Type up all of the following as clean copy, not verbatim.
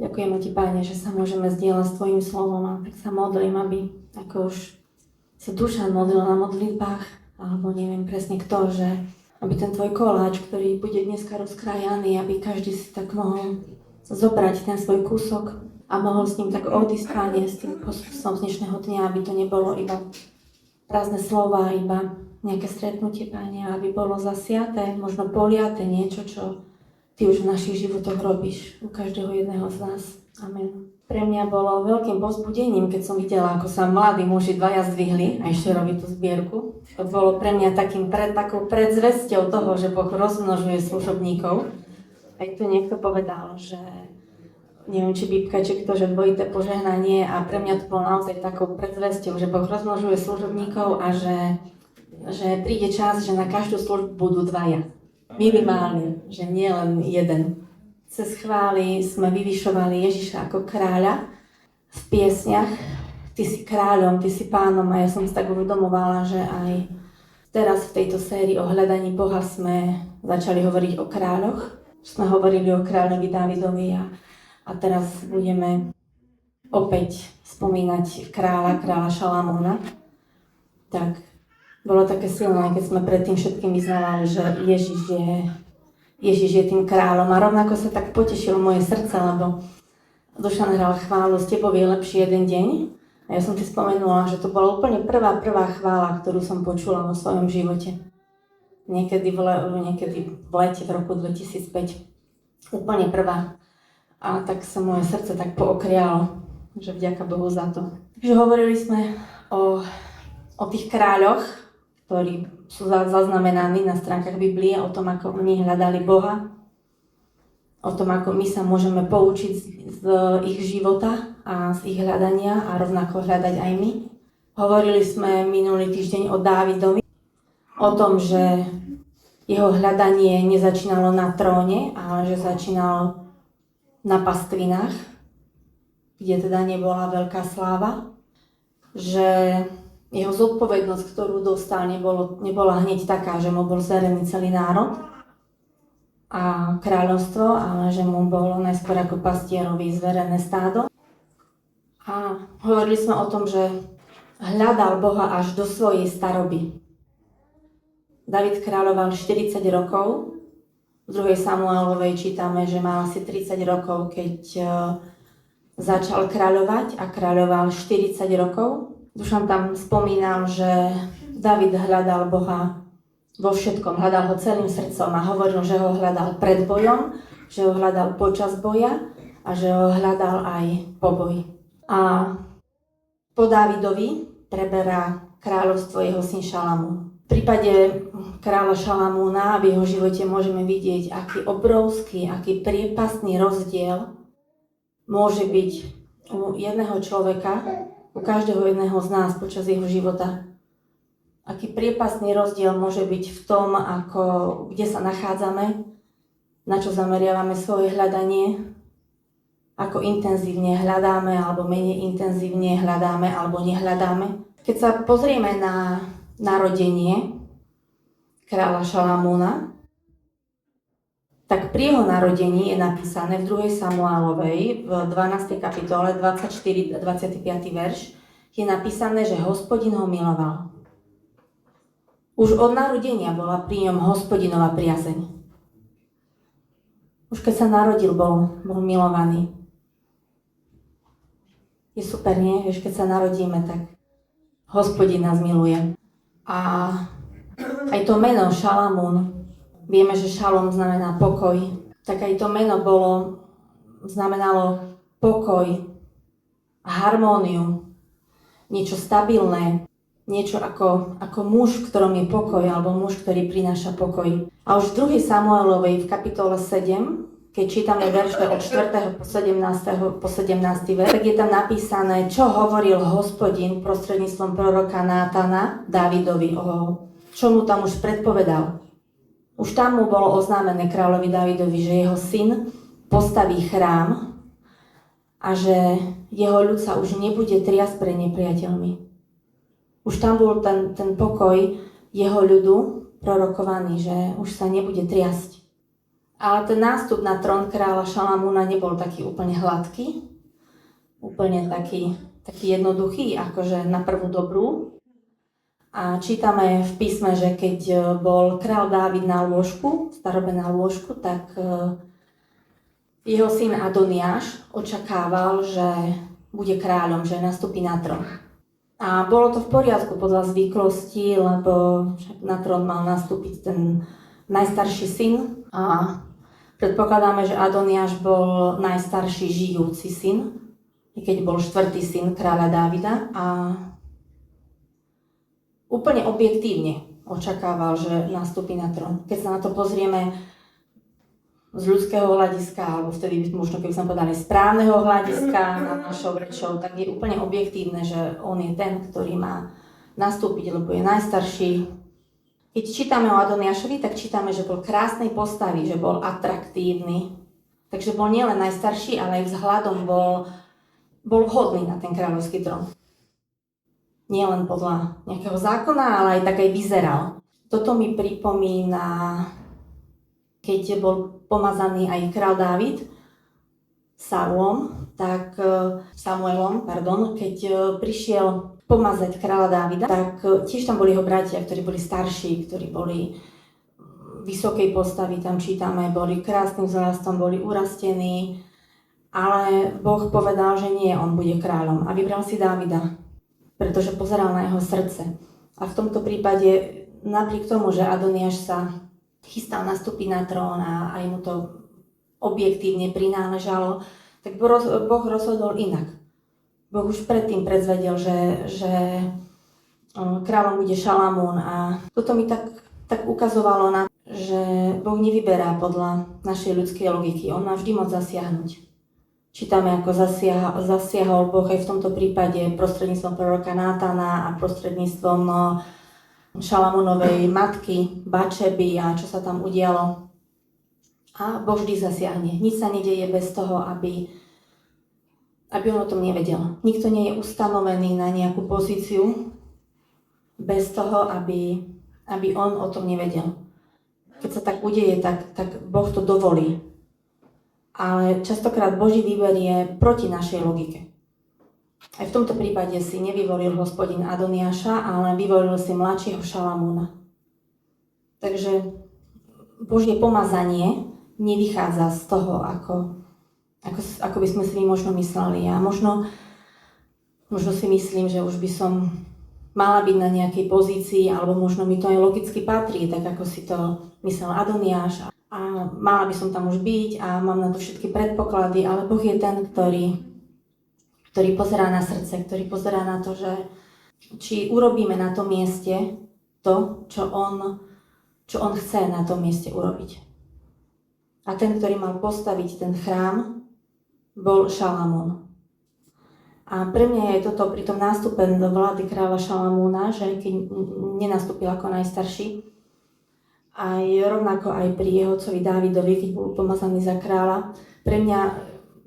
Ďakujeme Ti, Páne, že sa môžeme zdieľať s Tvojim slovom a tak sa modlím, aby ako už sa Dušan modlil na modlitbách, alebo neviem presne kto, že aby ten Tvoj koláč, ktorý bude dneska rozkrájaný, aby každý si tak mohol zobrať ten svoj kúsok a mohol s ním tak odísť, Páne, s tým posolstvom dnešného dňa, aby to nebolo iba prázdne slova, iba nejaké stretnutie, Páne, aby bolo zasiaté, možno poliaté niečo, čo Ty už v našich životoch robíš, u každého jedného z nás. Amen. Pre mňa bolo veľkým povzbudením, keď som videla, ako sa mladí muži dvaja zdvihli a ešte robí tú zbierku. To bolo pre mňa takou predzvesťou toho, že Boh rozmnožuje služobníkov. Aj tu niekto povedal, že neviem, či Bibka, či kto, že dvojité požehnanie, a pre mňa to bolo naozaj takou predzvesťou, že Boh rozmnožuje služobníkov a že príde čas, že na každú službu budú dvaja. Minimálne, že nie len jeden. Cez chvály sme vyvyšovali Ježiša ako kráľa v piesniach. Ty si kráľom, ty si pánom, a ja som si tak uvedomovala, že aj teraz v tejto sérii o hľadaní Boha sme začali hovoriť o kráľoch. Sme hovorili o kráľovi Dávidovi a teraz budeme opäť spomínať kráľa Šalamúna. Tak bolo také silné, keď sme predtým všetkým vyznávali, že Ježiš je tým kráľom, a rovnako sa tak potešilo moje srdce, lebo Dušan hral chválu, s tebou je lepší jeden deň, a ja som si spomenula, že to bola úplne prvá chvála, ktorú som počula vo svojom živote. Niekedy v lete v roku 2005. Úplne prvá. A tak sa moje srdce tak pookrialo, že vďaka Bohu za to. Takže hovorili sme o tých kráľoch, ktorí sú zaznamenaní na stránkach Biblie, o tom, ako oni hľadali Boha, o tom, ako my sa môžeme poučiť z ich života a z ich hľadania a rovnako hľadať aj my. Hovorili sme minulý týždeň o Dávidovi, o tom, že jeho hľadanie nezačínalo na tróne, ale že začínalo na pastvinách, kde teda nebola veľká sláva, že jeho zodpovednosť, ktorú dostal, nebola hneď taká, že mu bol zverený celý národ a kráľovstvo, ale že mu bolo najskôr ako pastierovi zverené stádo. A hovorili sme o tom, že hľadal Boha až do svojej staroby. David kráľoval 40 rokov. V 2. Samuelovej čítame, že mal asi 30 rokov, keď začal kráľovať, a kráľoval 40 rokov. Dušan tam spomínal, že David hľadal Boha vo všetkom, hľadal ho celým srdcom, a hovoril, že ho hľadal pred bojom, že ho hľadal počas boja a že ho hľadal aj po boji. A po Dávidovi preberá kráľovstvo jeho syn Šalamún. V prípade kráľa Šalamúna v jeho živote môžeme vidieť, aký obrovský, aký priepastný rozdiel môže byť u jedného človeka, u každého jedného z nás počas jeho života. Aký priepastný rozdiel môže byť v tom, kde sa nachádzame, na čo zameriavame svoje hľadanie, ako intenzívne hľadáme, alebo menej intenzívne hľadáme, alebo nehľadáme. Keď sa pozrieme na narodenie kráľa Šalamúna, tak pri jeho narodení je napísané v 2. Samuelovej, v 12. kapitole, 24-25. verš, je napísané, že Hospodin ho miloval. Už od narodenia bola pri ňom Hospodinová priazeň. Už keď sa narodil, bol milovaný. Je super, nie? Vieš, keď sa narodíme, tak Hospodin nás miluje. A aj to meno Šalamún, vieme, že šalom znamená pokoj, tak aj to meno znamenalo pokoj, harmóniu, niečo stabilné, niečo ako muž, v ktorom je pokoj, alebo muž, ktorý prináša pokoj. A už v 2. Samuelovej v kapitole 7, keď čítame verše od 4. po 17. verš, tak je tam napísané, čo hovoril Hospodin prostredníctvom proroka Nátana Dávidovi, čo mu tam už predpovedal. Už tam mu bolo oznámené kráľovi Dávidovi, že jeho syn postaví chrám a že jeho ľud sa už nebude triasť pred nepriateľmi. Už tam bol ten pokoj jeho ľudu prorokovaný, že už sa nebude triasť. Ale ten nástup na trón kráľa Šalamúna nebol taký úplne hladký, úplne taký jednoduchý, akože na prvú dobrú. A čítame v písme, že keď bol kráľ Dávid na lôžku, starobe na lôžku, tak jeho syn Adoniáš očakával, že bude kráľom, že nastúpi na trón. A bolo to v poriadku podľa zvyklosti, lebo na trón mal nastúpiť ten najstarší syn. A predpokladáme, že Adoniáš bol najstarší žijúci syn, i keď bol štvrtý syn kráľa Dávida. A úplne objektívne očakával, že nastúpi na trón. Keď sa na to pozrieme z ľudského hľadiska, alebo vtedy možno keby som povedala správneho hľadiska nad našou rečou, tak je úplne objektívne, že on je ten, ktorý má nastúpiť, lebo je najstarší. Keď čítame o Adoniášovi, tak čítame, že bol krásnej postavy, že bol atraktívny. Takže bol nielen najstarší, ale aj vzhľadom bol vhodný na ten kráľovský trón. Nie len podľa nejakého zákona, ale aj tak aj vyzeral. Toto mi pripomína, keď bol pomazaný aj kráľ Dávid Samuelom, keď prišiel pomazať kráľa Dávida, tak tiež tam boli jeho bratia, ktorí boli starší, ktorí boli vysokej postavy, tam čítame, boli krásnym vzrastom, boli urastení, ale Boh povedal, že nie, on bude kráľom a vybral si Dávida, pretože pozeral na jeho srdce. A v tomto prípade, napriek tomu, že Adoniáš sa chystal nastúpiť na trón a aj mu to objektívne prináležalo, tak Boh rozhodol inak. Boh už predtým predzvedel, že kráľom bude Šalamún a toto mi tak ukazovalo na, že Boh nevyberá podľa našej ľudskej logiky. On má vždy moc zasiahnuť. Čítame, ako zasiahol Boh aj v tomto prípade prostredníctvom proroka Nátana a prostredníctvom Šalamúnovej matky Bačeby a čo sa tam udialo. A Boh vždy zasiahne. Nič sa nedeje bez toho, aby on o tom nevedel. Nikto nie je ustanovený na nejakú pozíciu bez toho, aby on o tom nevedel. Keď sa tak udeje, tak Boh to dovolí. Ale častokrát Boží výber je proti našej logike. Aj v tomto prípade si nevyvolil Hospodin Adoniáša, ale vyvolil si mladšieho Šalamúna. Takže Božie pomazanie nevychádza z toho, ako by sme si možno mysleli. A možno si myslím, že už by som mala byť na nejakej pozícii, alebo možno mi to aj logicky patrí, tak ako si to myslel Adoniáš. A mala by som tam už byť a mám na to všetky predpoklady, ale Boh je ten, ktorý pozerá na srdce, ktorý pozerá na to, že či urobíme na tom mieste to, čo on chce na tom mieste urobiť. A ten, ktorý mal postaviť ten chrám, bol Šalamún. A pre mňa je toto pri tom nástupe do vlády kráľa Šalamúna, že keď nenastúpil ako najstarší, aj rovnako aj pri jeho otcovi Dávidovi, keď bol pomazaný za kráľa. Pre mňa,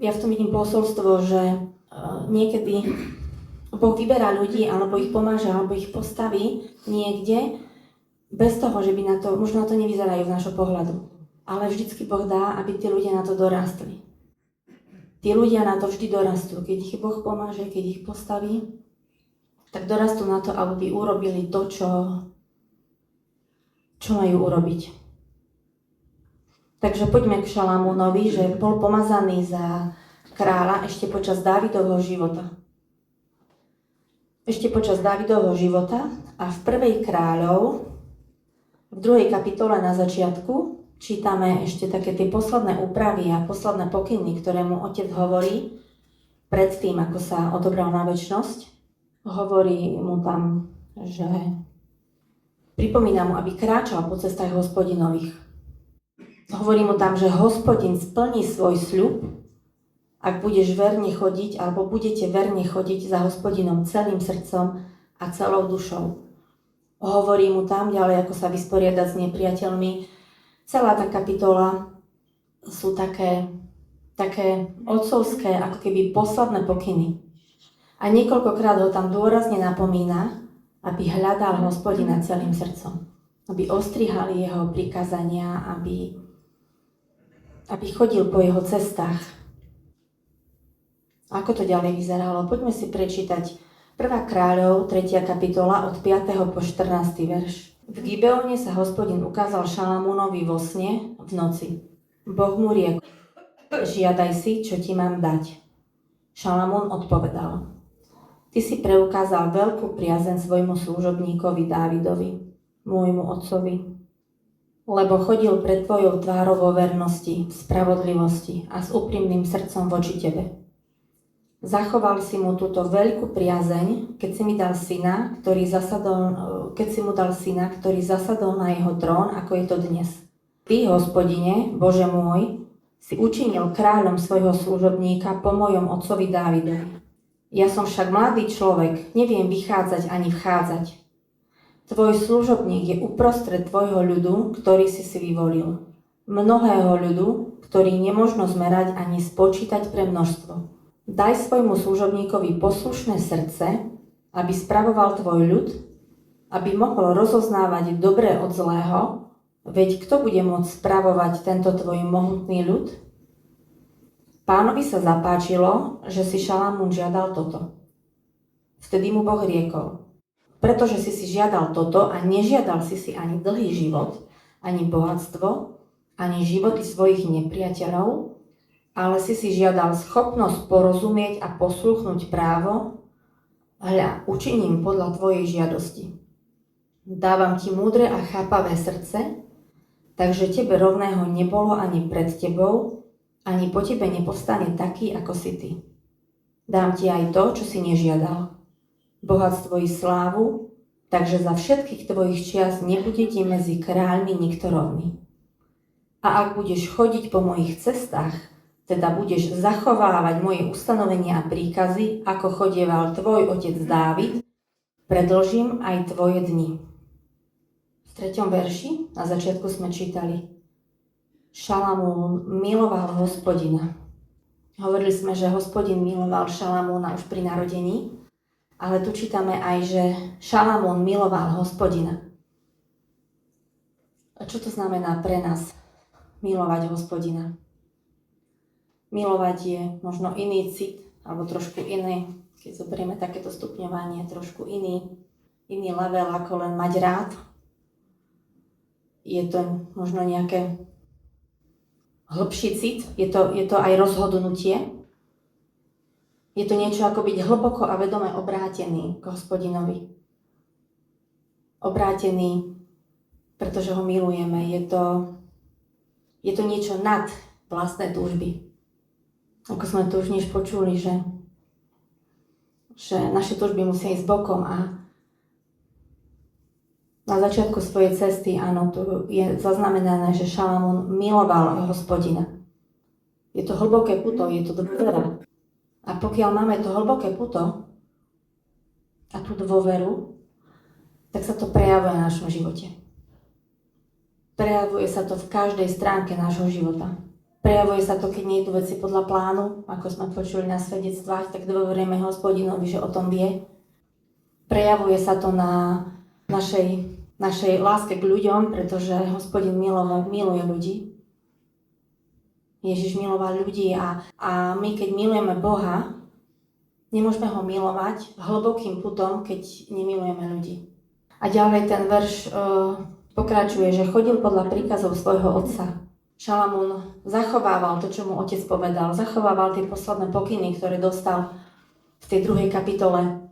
ja v tom vidím posolstvo, že niekedy Boh vyberá ľudí, alebo ich pomáže, alebo ich postaví niekde, bez toho, že by na to, možno na to nevyzerajú z našho pohľadu. Ale vždycky Boh dá, aby tí ľudia na to dorastli. Tí ľudia na to vždy dorastú. Keď ich Boh pomáže, keď ich postaví, tak dorastú na to, aby urobili to, čo majú urobiť. Takže poďme k Šalamúnovi, že bol pomazaný za kráľa ešte počas Dávidovho života. A v 1. Kráľov, v 2. kapitole na začiatku, čítame ešte také tie posledné úpravy a posledné pokyny, ktoré mu otec hovorí predtým, ako sa odobral na večnosť. Hovorí mu tam, že pripomína mu, aby kráčal po cestách Hospodinových. Hovorí mu tam, že Hospodin splní svoj sľub, ak budeš verne chodiť, alebo budete verne chodiť za Hospodinom celým srdcom a celou dušou. Hovorí mu tam ďalej, ako sa vysporiadať s nepriateľmi. Celá tá kapitola sú také otcovské, ako keby posledné pokyny. A niekoľkokrát ho tam dôrazne napomína, aby hľadal Hospodina celým srdcom. Aby ostrihali jeho prikázania, aby aby chodil po jeho cestách. Ako to ďalej vyzeralo? Poďme si prečítať 1. kráľov, 3. kapitola od 5. po 14. verš. V Gibeone sa Hospodin ukázal Šalamúnovi vo sne v noci. Boh mu riekol: žiadaj si, čo ti mám dať. Šalamún odpovedal: ty si preukázal veľkú priazeň svojmu služobníkovi Dávidovi, môjmu otcovi, lebo chodil pred tvojou tvárou vo vernosti, v spravodlivosti a s úprimným srdcom voči tebe. Zachoval si mu túto veľkú priazeň, keď si mu dal syna, ktorý zasadol na jeho trón, ako je to dnes. Ty, Hospodine, Bože môj, si učinil kráľom svojho služobníka po mojom otcovi Dávidovi. Ja som však mladý človek, neviem vychádzať ani vchádzať. Tvoj služobník je uprostred tvojho ľudu, ktorý si vyvolil. Mnohého ľudu, ktorý nemožno zmerať ani spočítať pre množstvo. Daj svojmu služobníkovi poslušné srdce, aby spravoval tvoj ľud, aby mohol rozoznávať dobré od zlého, veď kto bude môcť spravovať tento tvoj mohutný ľud? Pánovi sa zapáčilo, že si Šalamún žiadal toto. Vtedy mu Boh riekol: pretože si žiadal toto a nežiadal si ani dlhý život, ani bohatstvo, ani životy svojich nepriateľov, ale si žiadal schopnosť porozumieť a poslúchnuť právo, hľa, učiním podľa tvojej žiadosti. Dávam ti múdre a chápavé srdce, takže tebe rovného nebolo ani pred tebou, ani po tebe nepovstane taký, ako si ty. Dám ti aj to, čo si nežiadal. Bohatstvo i slávu, takže za všetkých tvojich čias nebude ti medzi kráľmi nikto rovný. A ak budeš chodiť po mojich cestách, teda budeš zachovávať moje ustanovenia a príkazy, ako chodieval tvoj otec Dávid, predĺžim aj tvoje dni. V 3. verši na začiatku sme čítali: Šalamún miloval Hospodina. Hovorili sme, že Hospodin miloval Šalamúna už pri narodení, ale tu čítame aj, že Šalamún miloval Hospodina. A čo to znamená pre nás milovať Hospodina? Milovať je možno iný cit, alebo trošku iný, keď zoberieme takéto stupňovanie, trošku iný level ako len mať rád. Je to možno nejaké hlbší cit, je to aj rozhodnutie. Je to niečo ako byť hlboko a vedome obrátený k Hospodinovi. Obrátený, pretože ho milujeme. Je to niečo nad vlastné túžby. Ako sme tu už než počuli, že naše túžby musia ísť bokom a na začiatku svojej cesty, áno, tu je zaznamenané, že Šalamún miloval Hospodina. Je to hlboké puto, je to dôvera. A pokiaľ máme to hlboké puto a tú dôveru, tak sa to prejavuje na našom živote. Prejavuje sa to v každej stránke nášho života. Prejavuje sa to, keď nie idú veci podľa plánu, ako sme počuli na svedectvách, tak dôverujeme Hospodinovi, že o tom vie. Prejavuje sa to na našej láske k ľuďom, pretože Hospodin miluje ľudí. Ježiš miloval ľudí a my, keď milujeme Boha, nemôžeme ho milovať hlbokým putom, keď nemilujeme ľudí. A ďalej ten verš pokračuje, že chodil podľa príkazov svojho otca. Šalamún zachovával to, čo mu otec povedal. Zachovával tie posledné pokyny, ktoré dostal v tej 2. kapitole.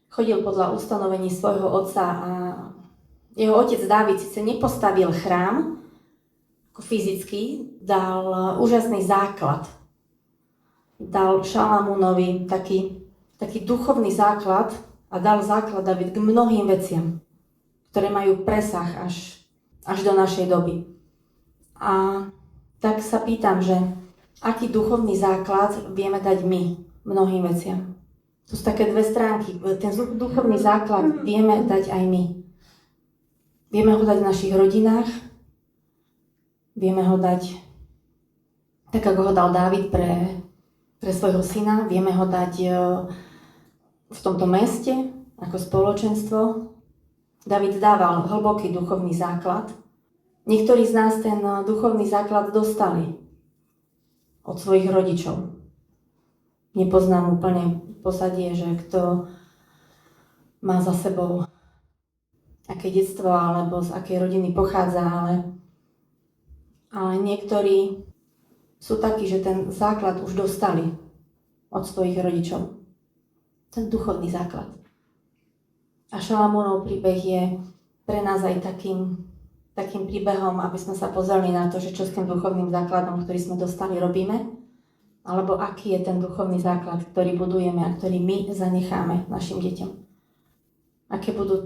Chodil podľa ustanovení svojho otca a jeho otec Dávid síce nepostavil chrám, ako fyzicky, dal úžasný základ. Dal Šalamúnovi taký duchovný základ a dal základ Dávid k mnohým veciam, ktoré majú presah až do našej doby. A tak sa pýtam, že aký duchovný základ vieme dať my mnohým veciam. To sú také dve stránky. Ten duchovný základ vieme dať aj my. Vieme ho dať v našich rodinách, vieme ho dať tak, ako ho dal Dávid pre svojho syna, vieme ho dať v tomto meste ako spoločenstvo. Dávid dával hlboký duchovný základ. Niektorí z nás ten duchovný základ dostali. od svojich rodičov. Nepoznám úplne pozadie, že kto má za sebou aké detstvo alebo z akej rodiny pochádza, ale niektorí sú takí, že ten základ už dostali od svojich rodičov. Ten duchovný základ. A Šalamúnov príbeh je pre nás aj takým príbehom, aby sme sa pozreli na to, že čo s tým duchovným základom, ktorý sme dostali, robíme, alebo aký je ten duchovný základ, ktorý budujeme a ktorý my zanecháme našim deťom. Aké budú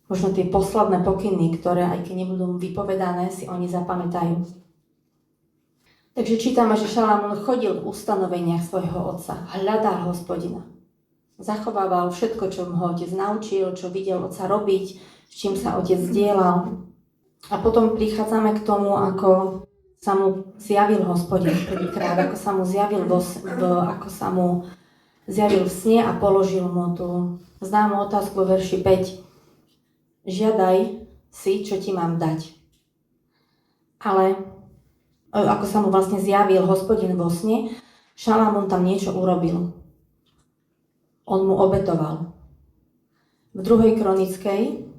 možno tie posledné pokyny, ktoré aj keď nebudú vypovedané, si oni zapamätajú. Takže čítame, že Šalamún chodil v ustanoveniach svojho otca, hľadal Hospodina. Zachovával všetko, čo mu ho otec naučil, čo videl otca robiť, s čím sa otec zdieľal. A potom prichádzame k tomu, ako sa mu zjavil Hospodin prvýkrát, ako sa mu zjavil v sne a položil mu tú známu otázku vo verši 5. Žiadaj si, čo ti mám dať. Ale ako sa mu vlastne zjavil Hospodin vo sne, Šalamún tam niečo urobil. On mu obetoval. V 2. Kronickej,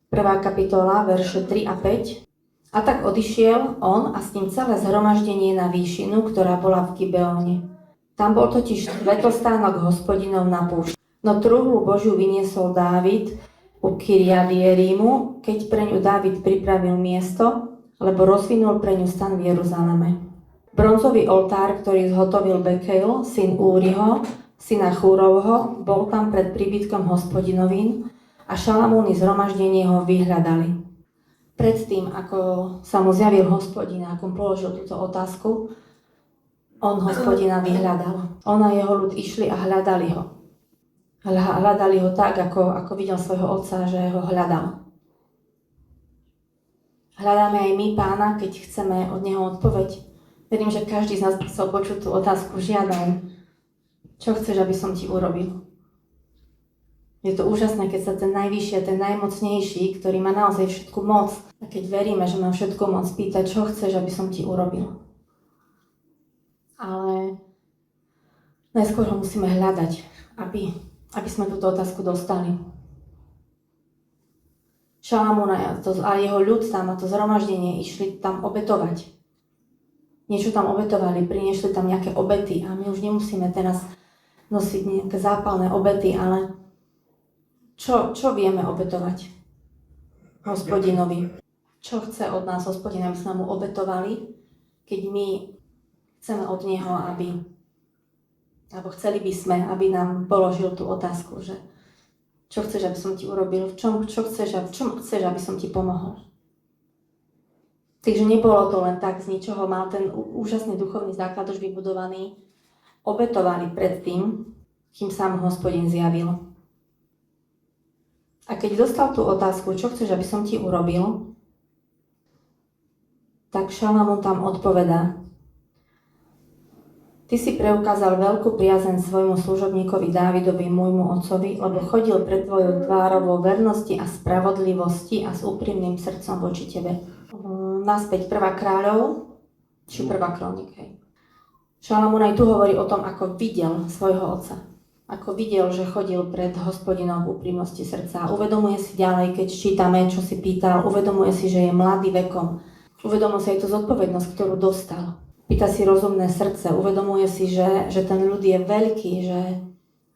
1. kapitola, verše 3 a 5. A tak odišiel on a s ním celé zhromaždenie na výšinu, ktorá bola v Gibeóne. Tam bol totiž svetostánok Hospodinov na púšti. No truhlu Božiu vyniesol Dávid u Kirjat Jerímu, keď pre ňu Dávid pripravil miesto, lebo rozvinul pre ňu stan v Jeruzaleme. Bronzový oltár, ktorý zhotovil Bekeil, syn Úriho, syna Chúrovho, bol tam pred príbytkom Hospodinovým a Šalamún i zhromaždenie ho vyhľadali. Predtým, ako sa mu zjavil Hospodin, ako položil túto otázku, on Hospodina vyhľadal. On a jeho ľud išli a hľadali ho. Hľadali ho tak, ako videl svojho otca, že ho hľadal. Hľadáme aj my Pána, keď chceme od neho odpoveď. Verím, že každý z nás by chcel počuť tú otázku, žiadaj, čo chceš, aby som ti urobil. Je to úžasné, keď sa ten najvyšší a ten najmocnejší, ktorý má naozaj všetku moc, a keď veríme, že má všetku moc, pýta, čo chceš, aby som ti urobil. Ale najskôr ho musíme hľadať, aby sme túto otázku dostali. Šalamún a jeho ľud tam a to zhromaždenie išli tam obetovať. Niečo tam obetovali, priniesli tam nejaké obety a my už nemusíme teraz nosiť nejaké zápalné obety, ale čo vieme obetovať Hospodinovi? Čo chce od nás Hospodin, aby sme mu obetovali, keď my chceme od neho, alebo chceli by sme, aby nám položil tú otázku, že čo chceš, aby som ti urobil, v čom chceš, aby som ti pomohol. Takže nebolo to len tak, z ničoho mal ten úžasný duchovný základ už vybudovaný, obetovali predtým, kým sa mu Hospodin zjavil. A keď dostal tú otázku, čo chceš, aby som ti urobil, tak Šalamún tam odpovedá: Ty si preukázal veľkú priazeň svojmu služobníkovi Dávidovi, môjmu otcovi, lebo chodil pred tvojou tvárou vo vernosti a spravodlivosti a s úprimným srdcom voči tebe. Naspäť 1. kráľov, či 1. kronik. Šalamún aj tu hovorí o tom, ako videl svojho otca. Ako videl, že chodil pred Hospodinom v úprimnosti srdca. Uvedomuje si ďalej, keď čítame, čo si pýtal, uvedomuje si, že je mladý vekom. Uvedomuje si aj tú zodpovednosť, ktorú dostal. Pýta si rozumné srdce, uvedomuje si, že ten ľud je veľký, že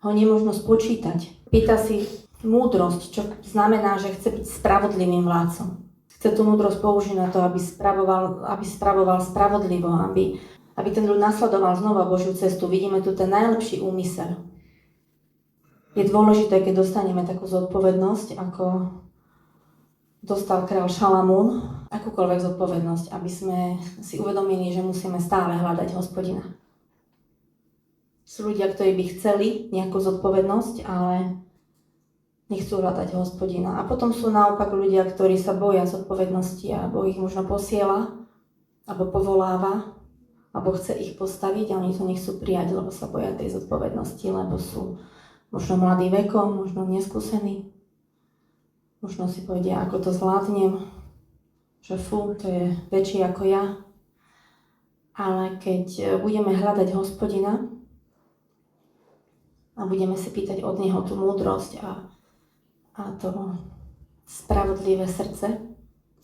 ho nemožno spočítať. Pýta si múdrosť, čo znamená, že chce byť spravodlivým vládcom. Chce tú múdrosť použiť na to, aby spravoval spravodlivo, aby ten ľud nasledoval znova Božiu cestu. Vidíme tu ten najlepší úmysel. Je dôležité, keď dostaneme takú zodpovednosť, ako dostal kráľ Šalamún, akúkoľvek zodpovednosť, aby sme si uvedomili, že musíme stále hľadať Hospodina. Sú ľudia, ktorí by chceli nejakú zodpovednosť, ale nechcú hľadať Hospodina. A potom sú naopak ľudia, ktorí sa boja zodpovednosti a Boh ich možno posiela, alebo povoláva, alebo chce ich postaviť a oni to nechcú prijať, lebo sa boja tej zodpovednosti, lebo sú možno mladý vekom, možno neskúsení. Možno si povedia, ako to zvládnem, že to je väčší ako ja. Ale keď budeme hľadať Hospodina a budeme si pýtať od Neho tú múdrosť a to spravodlivé srdce,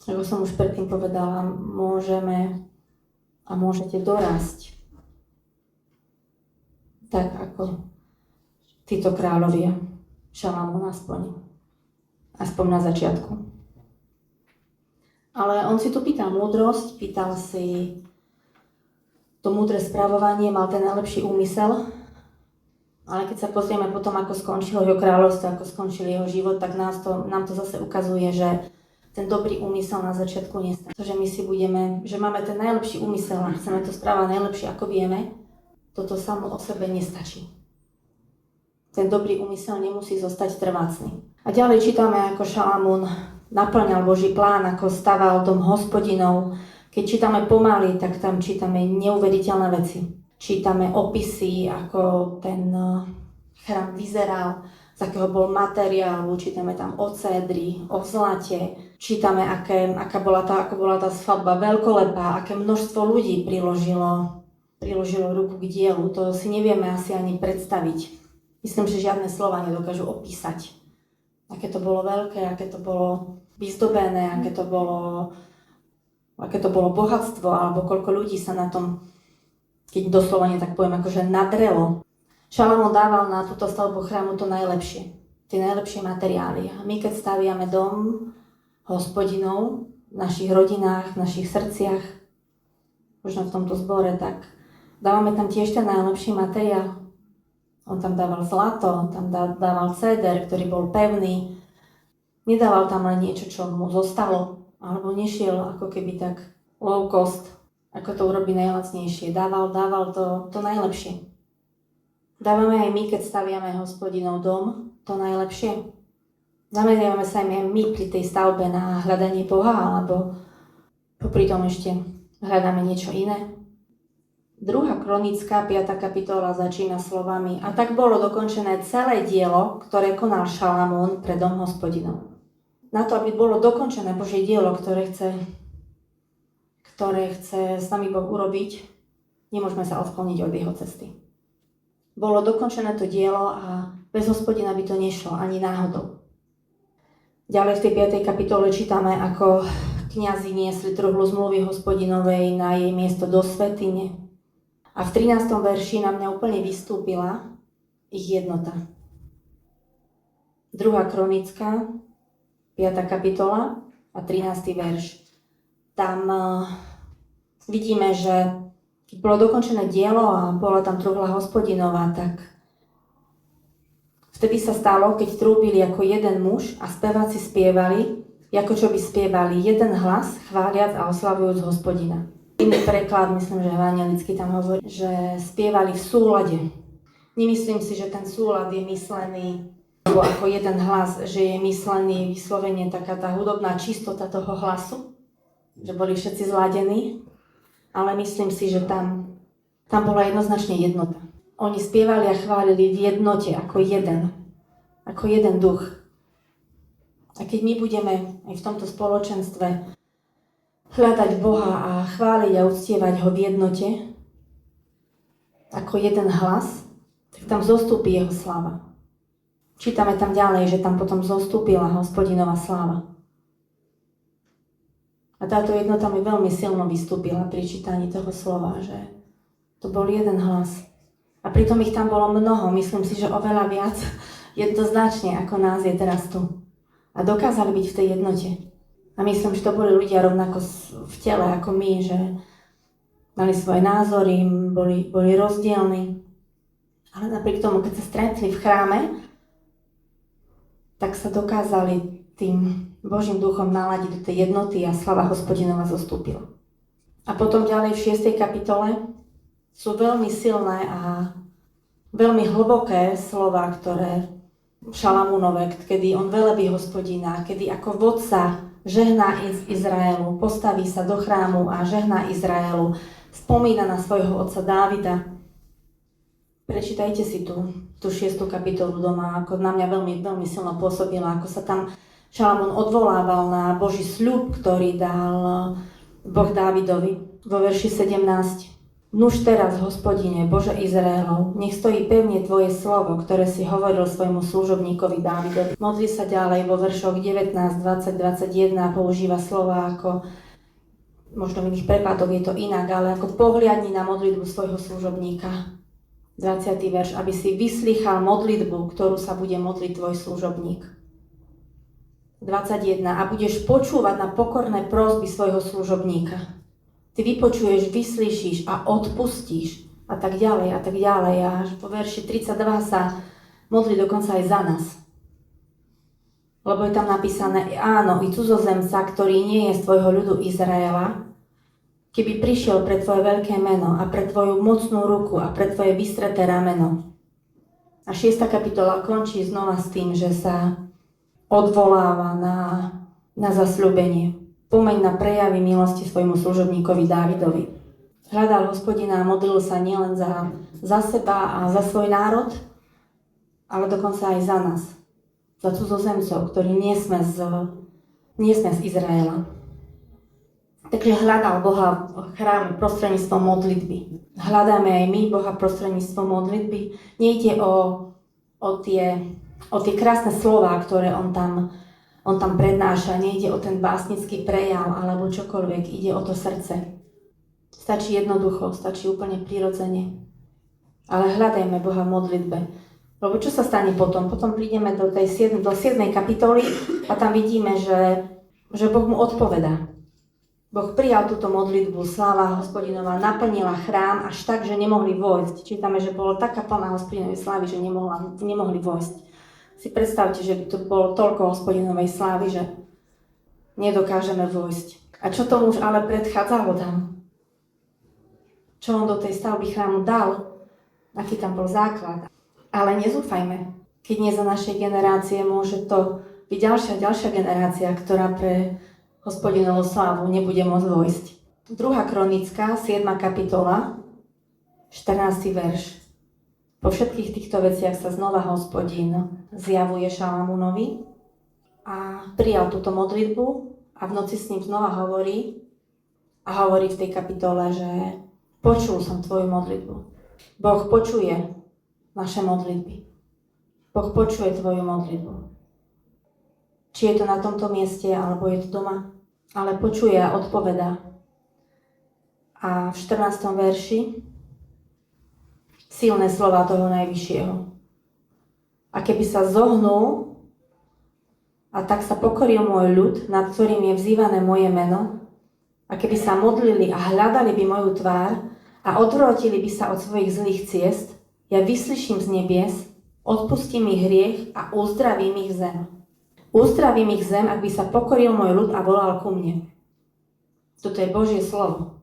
ako som už predtým povedala, môžeme a môžete dorásť tak ako títo kráľovia, Šalamún aspoň na začiatku. Ale on si tu pýtal múdrosť, pýtal si to múdre správovanie, mal ten najlepší úmysel, ale keď sa pozrieme potom, ako skončilo jeho kráľovstvo, ako skončil jeho život, tak nám to zase ukazuje, že ten dobrý úmysel na začiatku nestačí. To, že my si že máme ten najlepší úmysel a chceme to správať najlepšie, ako vieme, toto samo o sebe nestačí. Ten dobrý úmysel nemusí zostať trvácny. A ďalej čítame, ako Šalamún naplňal Boží plán, ako staval dom Hospodinov. Keď čítame pomaly, tak tam čítame neuveriteľné veci. Čítame opisy, ako ten chrám vyzeral, z akého bol materiálu, čítame tam o cédri, o zlate, čítame, ako bola tá svadba veľkolepá, aké množstvo ľudí priložilo ruku k dielu. To si nevieme asi ani predstaviť. Myslím, že žiadne slova nedokážu opísať, aké to bolo veľké, aké to bolo vyzdobené, aké to bolo bohatstvo, alebo koľko ľudí sa na tom, keď doslovene tak poviem, akože nadrelo. Šalamún dával na túto stavbu chrámu to najlepšie, tie najlepšie materiály. A my keď staviame dom Hospodinov v našich rodinách, v našich srdciach, možno v tomto zbore, tak dávame tam tiež ten najlepší materiál. On tam dával zlato, on tam dával céder, ktorý bol pevný. Nedával tam len niečo, čo mu zostalo, alebo nešiel ako keby tak low cost, ako to urobí najlacnejšie. Dával to najlepšie. Dávame aj my, keď staviame Hospodinov dom, to najlepšie. Zameriavame sa aj my pri tej stavbe na hľadanie Boha, alebo popri tom ešte hľadáme niečo iné. 2. Kronická, 5. kapitola začína slovami: A tak bolo dokončené celé dielo, ktoré konal Šalamún pre dom Hospodinov. Na to, aby bolo dokončené Božie dielo, ktoré chce s nami Boh urobiť, nemôžeme sa odkloniť od jeho cesty. Bolo dokončené to dielo a bez Hospodina by to nešlo ani náhodou. Ďalej v tej 5. kapitole čítame, ako kňazi niesli truhlu zmluvy Hospodinovej na jej miesto do svätyne. A v 13. verši na mňa úplne vystúpila ich jednota. 2. kronická, 5. kapitola a 13. verš. Tam vidíme, že keď bolo dokončené dielo a bola tam truhla Hospodinová, tak vtedy sa stalo, keď trúbili ako jeden muž a speváci spievali, ako čo by spievali jeden hlas, chváliac a oslavujúc Hospodina. Iný preklad, myslím, že evanjelický tam hovorí, že spievali v súlade. Nemyslím si, že ten súlad je myslený, alebo ako jeden hlas, že je myslený vyslovene taká tá hudobná čistota toho hlasu, že boli všetci zladení, ale myslím si, že tam bola jednoznačne jednota. Oni spievali a chválili v jednote ako jeden duch. A keď my budeme aj v tomto spoločenstve hľadať Boha a chváliť a uctievať ho v jednote, ako jeden hlas, tak tam zostúpi jeho sláva. Čítame tam ďalej, že tam potom zostúpila Hospodinová sláva. A táto jednota mi veľmi silno vystúpila pri čítaní toho slova, že to bol jeden hlas. A pritom ich tam bolo mnoho, myslím si, že oveľa viac jednoznačne, ako nás je teraz tu. A dokázali byť v tej jednote. A myslím, že to boli ľudia rovnako v tele ako my, že mali svoje názory, boli rozdielni. Ale napriek tomu, keď sa stretli v chráme, tak sa dokázali tým Božím duchom naladiť do tej jednoty a sláva Hospodinova zostúpila. A potom ďalej v 6. kapitole sú veľmi silné a veľmi hlboké slova, ktoré Šalamúnove, kedy on velebí Hospodina, kedy ako vodca žehná Izraelu, postaví sa do chrámu a žehná Izraelu, spomína na svojho otca Dávida. Prečítajte si tú 6. kapitolu doma, ako na mňa veľmi, veľmi silno pôsobila, ako sa tam Šalamún odvolával na Boží sľub, ktorý dal Boh Dávidovi. Vo verši 17 Nuž teraz, Hospodine, Bože Izraelov, nech stojí pevne Tvoje slovo, ktoré si hovoril svojmu služobníkovi Dávidovi. Modlí sa ďalej vo veršoch 19, 20, 21 a používa slova ako, možno v iných prekladoch je to inak, ale ako pohliadni na modlitbu svojho služobníka. 20. verš, aby si vyslychal modlitbu, ktorú sa bude modliť tvoj služobník. 21. A budeš počúvať na pokorné prosby svojho služobníka. Ty vypočuješ, vyslyšíš a odpustíš a tak ďalej a tak ďalej. A až po verši 32 sa modlí dokonca aj za nás. Lebo je tam napísané, áno, i cudzozemca, ktorý nie je z tvojho ľudu Izraela, keby prišiel pre tvoje veľké meno a pre tvoju mocnú ruku a pre tvoje vystreté rameno. A 6. kapitola končí znova s tým, že sa odvoláva na zasľúbenie. Pomeň na prejavy milosti svojmu služobníkovi Dávidovi. Hľadal Hospodina a modlil sa nielen za seba a za svoj národ, ale dokonca aj za nás. Za cudzozemcov, ktorí nie sme z Izraela. Takže hľadal Boha v chráme prostredníctvom modlitby. Hľadáme aj my Boha prostredníctvom modlitby. Nejde o tie krásne slová, ktoré on tam prednáša. Nejde o ten básnický prejav alebo čokoľvek. Ide o to srdce. Stačí jednoducho, stačí úplne prirodzene. Ale hľadajme Boha v modlitbe. Lebo čo sa stane potom? Potom prídeme do 7. kapitoly a tam vidíme, že Boh mu odpovedá. Boh prijal túto modlitbu, sláva Hospodinová naplnila chrám až tak, že nemohli vojsť. Čítame, že bolo taká plná Hospodinovej slávy, že nemohli vojsť. Si predstavte, že by to bolo toľko Hospodinovej slávy, že nedokážeme vojsť. A čo tomu už ale predchádzalo tam? Čo on do tej stavby chrámu dal? Aký tam bol základ? Ale nezúfajme. Keď nie za našej generácie, môže to byť ďalšia generácia, ktorá pre Hospodinovú slávu nebude môcť vojsť. 2. kronická, 7. kapitola, 14. verš. Po všetkých týchto veciach sa znova Hospodin zjavuje Šalamúnovi a prijal túto modlitbu a v noci s ním znova hovorí a hovorí v tej kapitole, že počul som tvoju modlitbu. Boh počuje naše modlitby. Boh počuje tvoju modlitbu. Či je to na tomto mieste, alebo je to doma, ale počuje a odpovedá. A v 14. verši silné slova toho Najvyššieho. A keby sa zohnul a tak sa pokoril môj ľud, nad ktorým je vzývané moje meno, a keby sa modlili a hľadali by moju tvár a odvrátili by sa od svojich zlých ciest, ja vyslyším z nebies, odpustím ich hriech a uzdravím ich zem. Uzdravím ich zem, ak by sa pokoril môj ľud a volal ku mne. Toto je Božie slovo.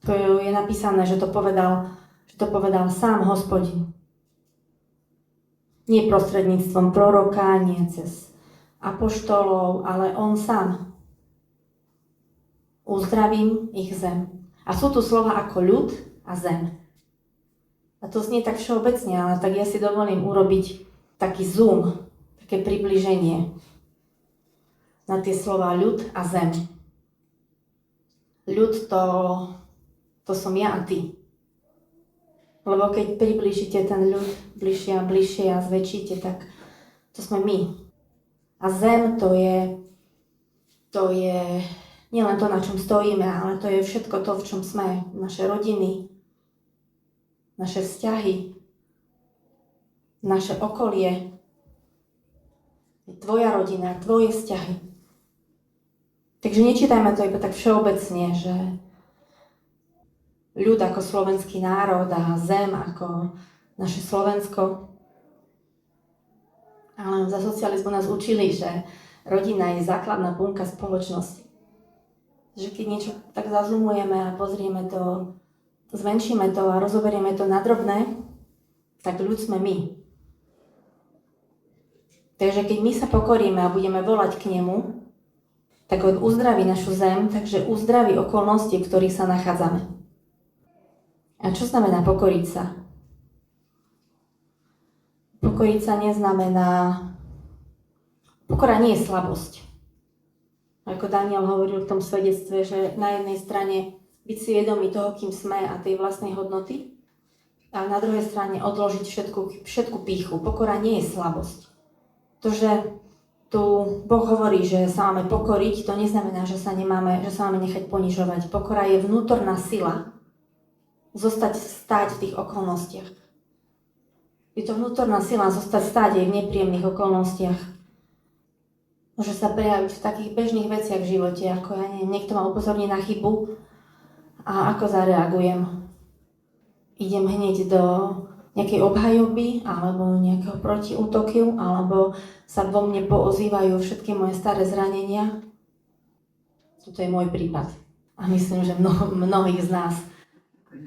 To je napísané, že to povedal sám Hospodin. Nie prostredníctvom proroka, nie cez apoštolov, ale on sám. Uzdravím ich zem. A sú tu slova ako ľud a zem. A to znie tak všeobecne, ale tak ja si dovolím urobiť taký zoom, také približenie na tie slova ľud a zem. Ľud to som ja a ty. Lebo keď priblížite ten ľud bližšie a bližšie a zväčšíte, tak to sme my. A zem to je nielen to, na čom stojíme, ale to je všetko to, v čom sme. Naše rodiny, naše vzťahy, naše okolie, tvoja rodina, tvoje vzťahy. Takže nečítajme to iba tak všeobecne, že ľud ako slovenský národ a zem ako naše Slovensko. Ale za socializmu nás učili, že rodina je základná bunka spoločnosti. Že keď niečo tak zazumujeme a pozrieme to, zmenšíme to a rozoberieme to na drobné, tak ľud sme my. Takže keď my sa pokoríme a budeme volať k nemu, tak on uzdraví našu zem, takže uzdraví okolnosti, v ktorých sa nachádzame. A čo znamená pokoriť sa? Pokoriť sa neznamená... Pokora nie je slabosť. Ako Daniel hovoril v tom svedectve, že na jednej strane byť si vedomí toho, kým sme a tej vlastnej hodnoty. A na druhej strane odložiť všetku pýchu. Pokora nie je slabosť. To, že tu Boh hovorí, že sa máme pokoriť, to neznamená, že sa máme nechať ponižovať. Pokora je vnútorná sila zostať stáť v tých okolnostiach. Je to vnútorná sila zostať stáť aj v nepríjemných okolnostiach. Môže sa prejaviť v takých bežných veciach v živote, ako ja neviem, niekto ma upozorní na chybu a ako zareagujem. Idem hneď do nejakej obhajoby alebo nejakého protiútoku, alebo sa vo mne poozývajú všetky moje staré zranenia. Toto je môj prípad. A myslím, že mnohých z nás.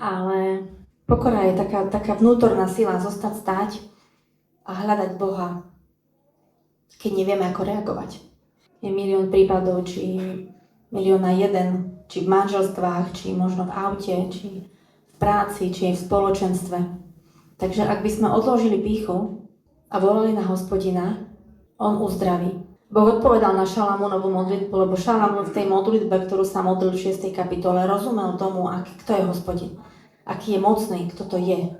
Ale pokora je taká vnútorná sila zostať stáť a hľadať Boha, keď nevieme, ako reagovať. Je milión prípadov, či milióna jeden, či v manželstvách, či možno v aute, či v práci, či v spoločenstve. Takže ak by sme odložili pýchu a volali na Hospodina, on uzdraví. Boh odpovedal na Šalamúnovú modlitbu, lebo Šalamún v tej modlitbe, ktorú sa modlil v 6. kapitole, rozumel tomu, kto je Hospodin, aký je mocný, kto to je.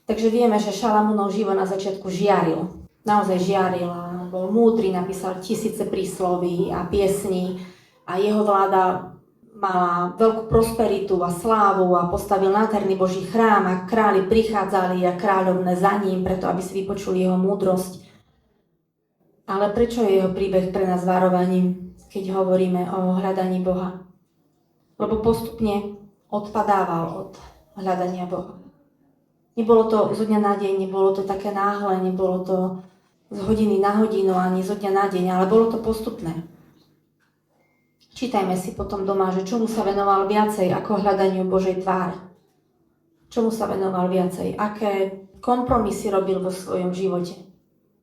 Takže vieme, že Šalamúnov život na začiatku žiaril. Naozaj žiaril a bol múdry, napísal tisíce prísloví a piesní a jeho vláda mala veľkú prosperitu a slávu a postavil nádherný Boží chrám a králi prichádzali a kráľovné za ním, preto aby si vypočuli jeho múdrosť. Ale prečo je jeho príbeh pre nás varovaním, keď hovoríme o hľadaní Boha? Lebo postupne odpadával od hľadania Boha. Nebolo to zo dňa na deň, nebolo to také náhle, nebolo to z hodiny na hodinu, ani zo dňa na deň, ale bolo to postupné. Čítajme si potom doma, že čomu sa venoval viacej ako hľadaniu Božej tváre. Čomu sa venoval viacej, aké kompromisy robil vo svojom živote.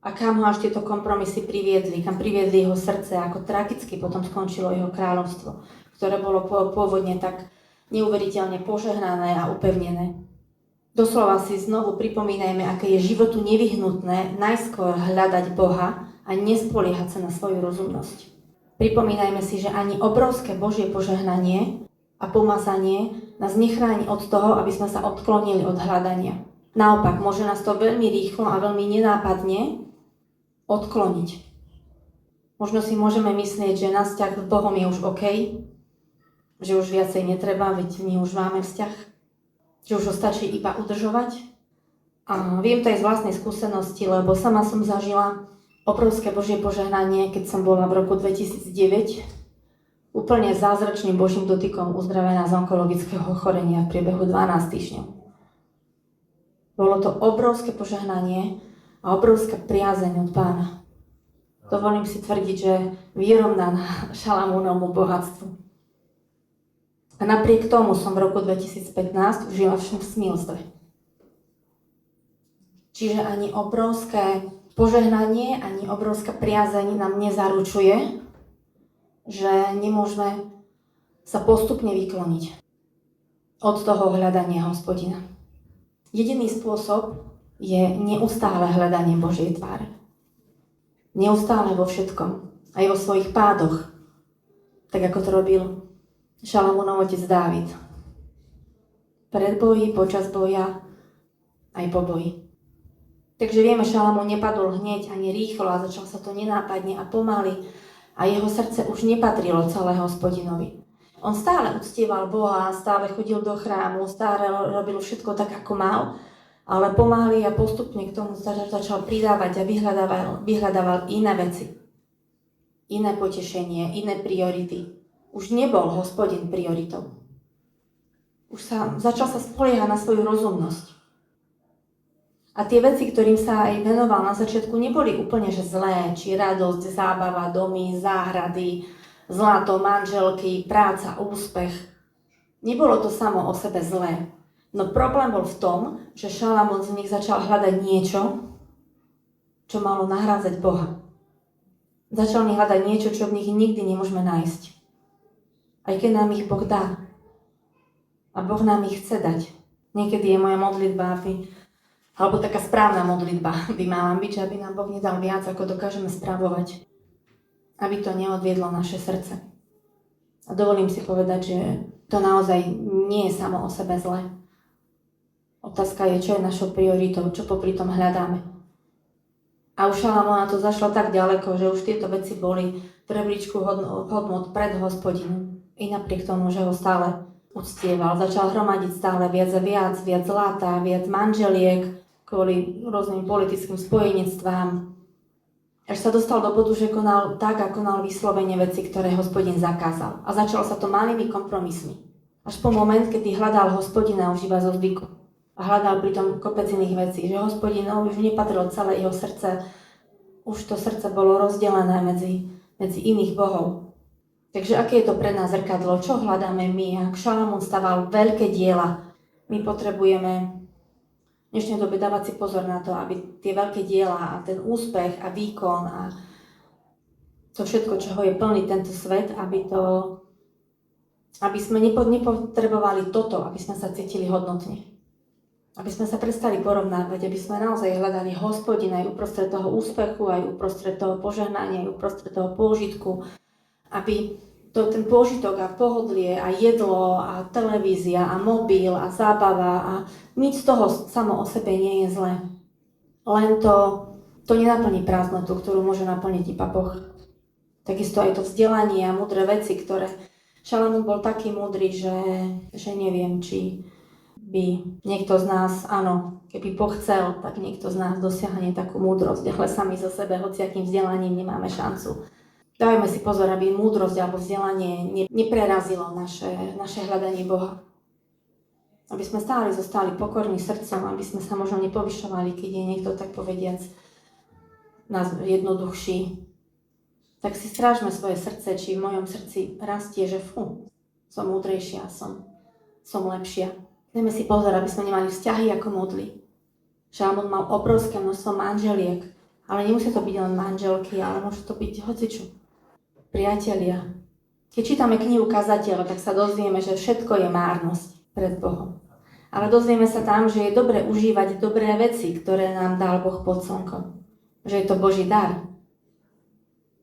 A kam ho až tieto kompromisy priviedli, kam priviedli jeho srdce, ako tragicky potom skončilo jeho kráľovstvo, ktoré bolo pôvodne tak neuveriteľne požehnané a upevnené. Doslova si znovu pripomínajme, aké je životu nevyhnutné najskôr hľadať Boha a nespoliehať sa na svoju rozumnosť. Pripomínajme si, že ani obrovské Božie požehnanie a pomazanie nás nechráni od toho, aby sme sa odklonili od hľadania. Naopak, môže nás to veľmi rýchlo a veľmi nenápadne odkloniť. Možno si môžeme myslieť, že náš vzťah s Bohom je už OK, že už viacej netreba, veď my už máme vzťah, že už ho stačí iba udržovať. A viem to aj z vlastnej skúsenosti, lebo sama som zažila obrovské Božie požehnanie, keď som bola v roku 2009 úplne zázračným Božím dotykom uzdravená z onkologického ochorenia v priebehu 12 týždňov. Bolo to obrovské požehnanie a obrovská priazeň od Pána. Dovolím si tvrdiť, že vyrovnaná Šalamúnovmu bohatstvu. A napriek tomu som v roku 2015 žila v smilstve. Čiže ani obrovské požehnanie, ani obrovská priazeň nám nezaručuje, že nemôžeme sa postupne vykloniť od toho hľadania Hospodina. Jediný spôsob je neustále hľadanie Božej tváre. Neustále vo všetkom, aj vo svojich pádoch, tak ako to robil Šalamúnov otec Dávid. Pred boji, počas boja, aj po boji. Takže vieme, Šalamún nepadol hneď ani rýchlo a začal sa to nenápadne a pomaly a jeho srdce už nepatrilo celé Hospodinovi. On stále uctieval Boha, stále chodil do chrámu, stále robil všetko tak, ako mal, ale pomaly a postupne k tomu začal pridávať a vyhľadával iné veci. Iné potešenie, iné priority. Už nebol Hospodin prioritou. Už začal sa spoliehať na svoju rozumnosť. A tie veci, ktorým sa aj venoval na začiatku, neboli úplne že zlé, či radosť, zábava, domy, záhrady, zlato, manželky, práca, úspech. Nebolo to samo o sebe zlé. No problém bol v tom, že Šalamún z nich začal hľadať niečo, čo malo nahrádzať Boha. Začal mi hľadať niečo, čo v nich nikdy nemôžeme nájsť. Aj keď nám ich Boh dá. A Boh nám ich chce dať. Niekedy je moja modlitba, alebo taká správna modlitba by mala byť, že aby nám Boh nedal viac, ako dokážeme spravovať. Aby to neodviedlo naše srdce. A dovolím si povedať, že To naozaj nie je samo o sebe zlé. Otázka je, čo je našou prioritou, čo popri tom hľadáme. A u Šalamúna to zašlo tak ďaleko, že už tieto veci boli v rebríčku hodnot pred Hospodinom. I napriek tomu, že ho stále uctieval, začal hromadiť stále viac a viac zlata, viac manželiek kvôli rôznym politickým spojenectvám. Až sa dostal do bodu, že konal tak a konal vyslovene veci, ktoré Hospodin zakázal. A začalo sa to malými kompromismi. Až po moment, kedy hľadal Hospodina už iba zo zvyku. A hľadal pritom kopec iných vecí, že Hospodin už nepatrilo celé jeho srdce. Už to srdce bolo rozdelené medzi iných bohov. Takže aké je to pre nás zrkadlo? Čo hľadáme my? Ak Šalamún staval veľké diela, my potrebujeme v dnešnej dobe dávať si pozor na to, aby tie veľké diela a ten úspech a výkon a to všetko, čoho je plný tento svet, aby sme nepotrebovali toto, aby sme sa cítili hodnotne. Aby sme sa prestali porovnávať, aby sme naozaj hľadali Hospodina aj uprostred toho úspechu, aj uprostred toho požehnania, aj uprostred toho pôžitku, aby ten pôžitok a pohodlie a jedlo a televízia a mobil a zábava a nič z toho samo o sebe nie je zlé. Len to nenaplní prázdnotu, ktorú môže naplniť iba Boh. Takisto aj to vzdelanie a múdre veci, ktoré Šalamún bol taký múdry, že neviem, či by niekto z nás, áno, keby Boh chcel, tak niekto z nás dosiahne takú múdrosť, ale sami zo sebe hociakým vzdelaním nemáme šancu. Dajme si pozor, aby múdrosť alebo vzdelanie neprerazilo naše hľadanie Boha. Aby sme stále zostali pokorní srdcom, aby sme sa možno nepovyšovali, keď je niekto, tak povediac, nás jednoduchší. Tak si strážme svoje srdce, či v mojom srdci rastie, že som múdrejšia, som lepšia. Dajme si pozor, aby sme nemali vzťahy ako modly. Šalamún mal obrovské množstvo manželiek, ale nemusí to byť len manželky, ale môže to byť hocičo. Priatelia. Keď čítame knihu Kazateľa, tak sa dozvieme, že všetko je márnosť pred Bohom. Ale dozvieme sa tam, že je dobre užívať dobré veci, ktoré nám dal Boh pod slnkom. Že je to Boží dar.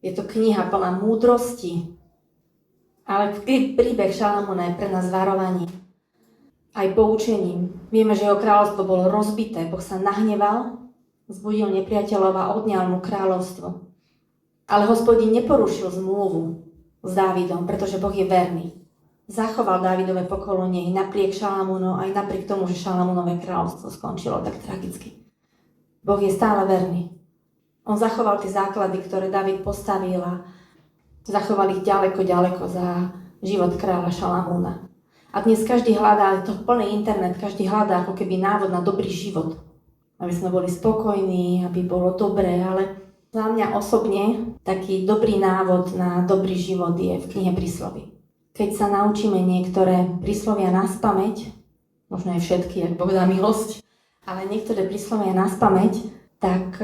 Je to kniha plná múdrosti. Ale príbeh Šalamúna je pre nás varovanie. Aj poučením. Vieme, že jeho kráľovstvo bolo rozbité. Boh sa nahneval, zbudil nepriateľov a odňal mu kráľovstvo. Ale Hospodin neporušil zmluvu s Dávidom, pretože Boh je verný. Zachoval Dávidové pokolenie napriek Šalamúnu, aj napriek tomu, že Šalamúnové kráľovstvo skončilo tak tragicky. Boh je stále verný. On zachoval tie základy, ktoré Dávid postavil a zachoval ich ďaleko za život kráľa Šalamúna. A dnes každý hľadá, to plný internet, každý hľadá ako keby návod na dobrý život. Aby sme boli spokojní, aby bolo dobré, ale za mňa osobne taký dobrý návod na dobrý život je v knihe Prísloví. Keď sa naučíme niektoré príslovia naspamäť, možno aj všetky, ak Boh dá milosť, ale niektoré príslovia naspamäť, tak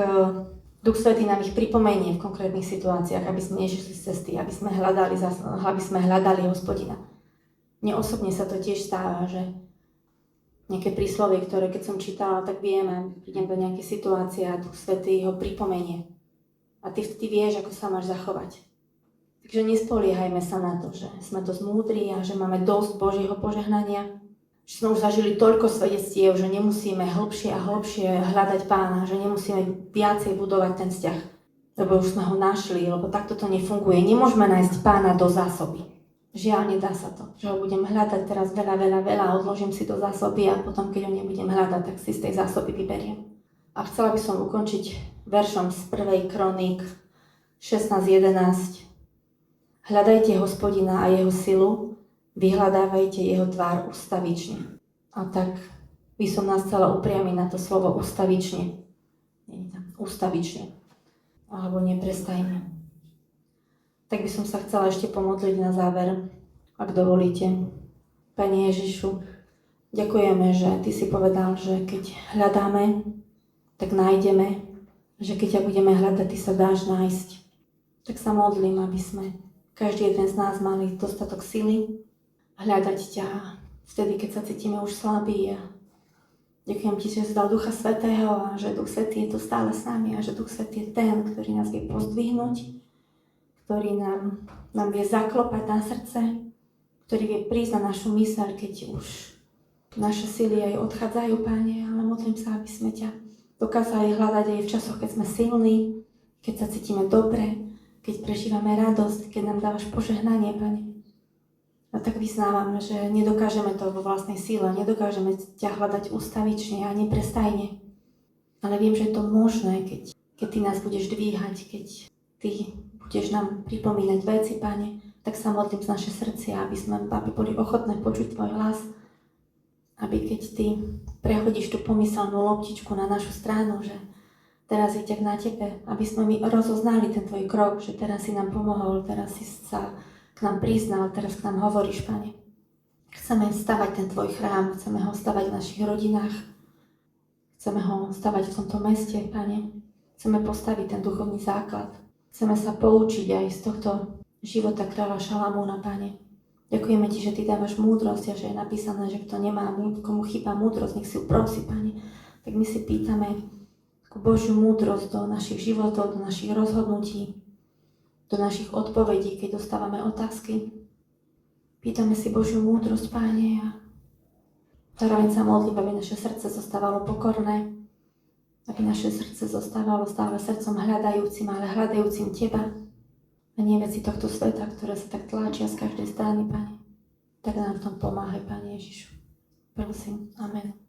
Duch Svätý nám ich pripomenie v konkrétnych situáciách, aby sme nešli z cesty, aby sme hľadali Hospodina. Mne osobne sa to tiež stáva, že nejaké príslovie, ktoré keď som čítala, tak viem, prídem do nejakej situácie a Duch Svätý ho pripomenie. A ty vieš, ako sa máš zachovať. Takže nespoliehajme sa na to, že sme dosť múdri a že máme dosť Božieho požehnania. Že sme už zažili toľko svedectiev, že nemusíme hlbšie a hlbšie hľadať Pána, že nemusíme viacej budovať ten vzťah. Lebo už sme ho našli, lebo takto to nefunguje. Nemôžeme nájsť Pána do zásoby. Žiaľ, nedá sa to. Že ho budem hľadať teraz veľa, odložím si do zásoby a potom, keď ho nebudem hľadať, tak si z tej zásoby vyberiem. A chcela by som ukončiť veršom z 1. Kroník 16.11. Hľadajte Hospodina a jeho silu, vyhľadávajte jeho tvár ustavične. A tak by som nás chcela upriamiť na to slovo ustavične. Ustavične. Alebo neprestajne. Tak by som sa chcela ešte pomodliť na záver, ak dovolíte. Pane Ježišu, ďakujeme, že Ty si povedal, že keď hľadáme, tak nájdeme, že keď ťa budeme hľadať, Ty sa dáš nájsť. Tak sa modlím, aby sme každý jeden z nás mali dostatok sily hľadať ťa vtedy, keď sa cítime už slabí. Ďakujem Ti, že si dal Ducha Svätého a že Duch Svätý je tu stále s nami a že Duch Svätý je ten, ktorý nás vie pozdvihnúť, ktorý nám vie zaklopať na srdce, ktorý vie prísť na našu myseľ, keď už naše sily aj odchádzajú, Pane, ale modlím sa, aby sme ťa dokázali hľadať aj v časoch, keď sme silní, keď sa cítime dobre, keď prežívame radosť, keď nám dávaš požehnanie, Pane. A tak vyznávam, že nedokážeme to vo vlastnej síle, nedokážeme ťa hľadať ustavične a neprestajne. Ale viem, že je to možné, keď ty nás budeš dvíhať, keď ty budeš nám pripomínať veci, Pane. Tak sa modlím z naše srdcia, aby boli ochotné počuť tvoj hlas, aby keď ty prehodíš tú pomyselnú loptičku na našu stranu, že teraz je ťak na tebe, aby sme my rozoznali ten tvoj krok, že teraz si nám pomohol, teraz si sa k nám priznal, teraz k nám hovoríš, Pane. Chceme stavať ten tvoj chrám, chceme ho stavať v našich rodinách, chceme ho stavať v tomto meste, Pane. Chceme postaviť ten duchovný základ. Chceme sa poučiť aj z tohto života kráľa Šalamúna, Pane. Ďakujeme ti, že ty dávaš múdrosť a že je napísané, že kto nemá, komu chýba múdrosť, nech si ju prosí, Pane. Tak my si pýtame takú Božiu múdrosť do našich životov, do našich rozhodnutí, do našich odpovedí, keď dostávame otázky. Pýtame si Božiu múdrosť, Páne, a zároveň sa modlím, aby naše srdce zostávalo pokorné, aby naše srdce zostávalo stále srdcom hľadajúcim, ale hľadajúcim teba a nie veci tohto sveta, ktoré sa tak tláčia z každej strany, Pane. Tak nám v tom pomáhaj, Pane Ježišu. Prosím. Amen.